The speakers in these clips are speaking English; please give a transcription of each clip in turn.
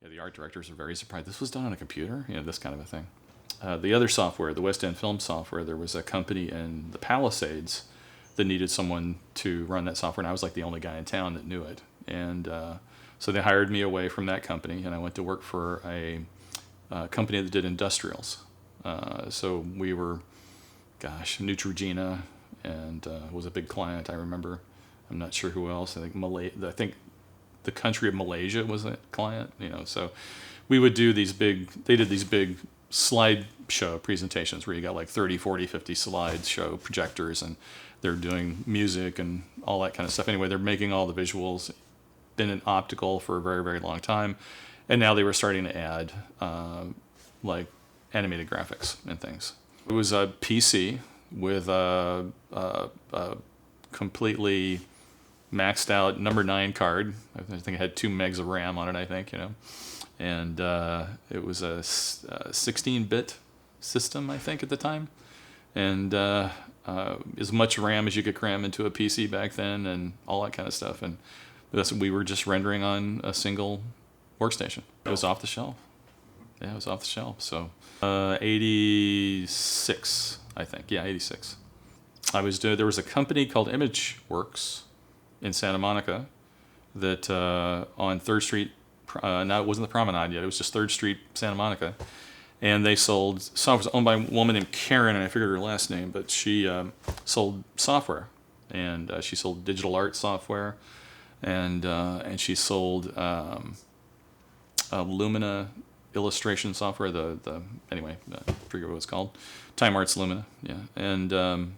Yeah, the art directors are very surprised. This was done on a computer, this kind of a thing. The other software, the West End Film software, there was a company in the Palisades that needed someone to run that software, and I was like the only guy in town that knew it. And so they hired me away from that company, and I went to work for a company that did industrials. So we were, Neutrogena, and was a big client, I remember. I'm not sure who else. I think the country of Malaysia was a client, so we would do they did these big slideshow presentations where you got like 30, 40, 50 slideshow projectors, and they're doing music and all that kind of stuff. Anyway, they're making all the visuals, been in optical for a very, very long time, and now they were starting to add like animated graphics and things. It was a PC with a completely maxed out number 9 card. I think it had 2 megs of RAM on it, I think, and it was a 16-bit system, I think, at the time, and as much RAM as you could cram into a PC back then, and all that kind of stuff. And we were just rendering on a single workstation. It was off the shelf. Yeah, it was off the shelf. So 86, I think. Yeah, 86. There was a company called ImageWorks in Santa Monica that on 3rd Street, now it wasn't the Promenade yet, it was just 3rd Street, Santa Monica. And they sold software. It was owned by a woman named Karen, and I forget her last name, but she sold software. And she sold digital art software, and she sold Lumina illustration software, anyway, I forget what it's called. Time Arts Lumina, yeah. And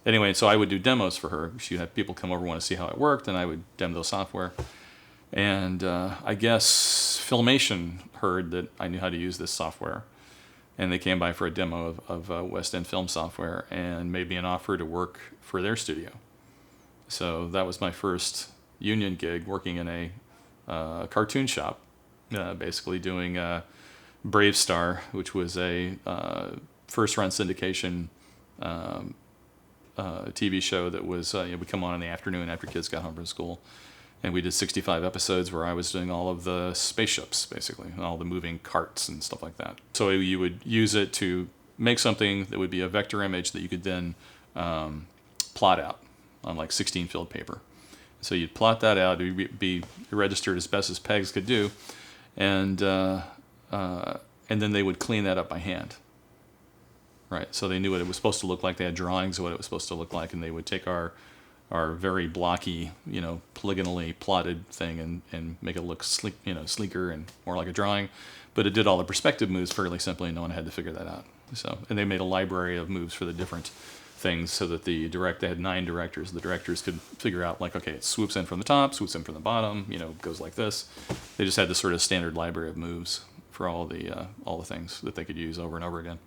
anyway, so I would do demos for her. She'd have people come over, want to see how it worked, and I would demo the software. And I guess Filmation heard that I knew how to use this software, and they came by for a demo of West End Film software and made me an offer to work for their studio. So that was my first union gig, working in a cartoon shop, basically doing Brave Star, which was a first-run syndication TV show that was would come on in the afternoon after kids got home from school. And we did 65 episodes where I was doing all of the spaceships, basically, and all the moving carts and stuff like that. So you would use it to make something that would be a vector image that you could then plot out on like 16-field paper. So you'd plot that out, it would be registered as best as pegs could do, and then they would clean that up by hand. Right, so they knew what it was supposed to look like. They had drawings of what it was supposed to look like, and they would take our very blocky, polygonally plotted thing and make it look sleek, sleeker and more like a drawing. But it did all the perspective moves fairly simply, and no one had to figure that out. And they made a library of moves for the different things so that they had 9 directors. The directors could figure out, like, okay, it swoops in from the top, swoops in from the bottom, goes like this. They just had this sort of standard library of moves for all the things that they could use over and over again.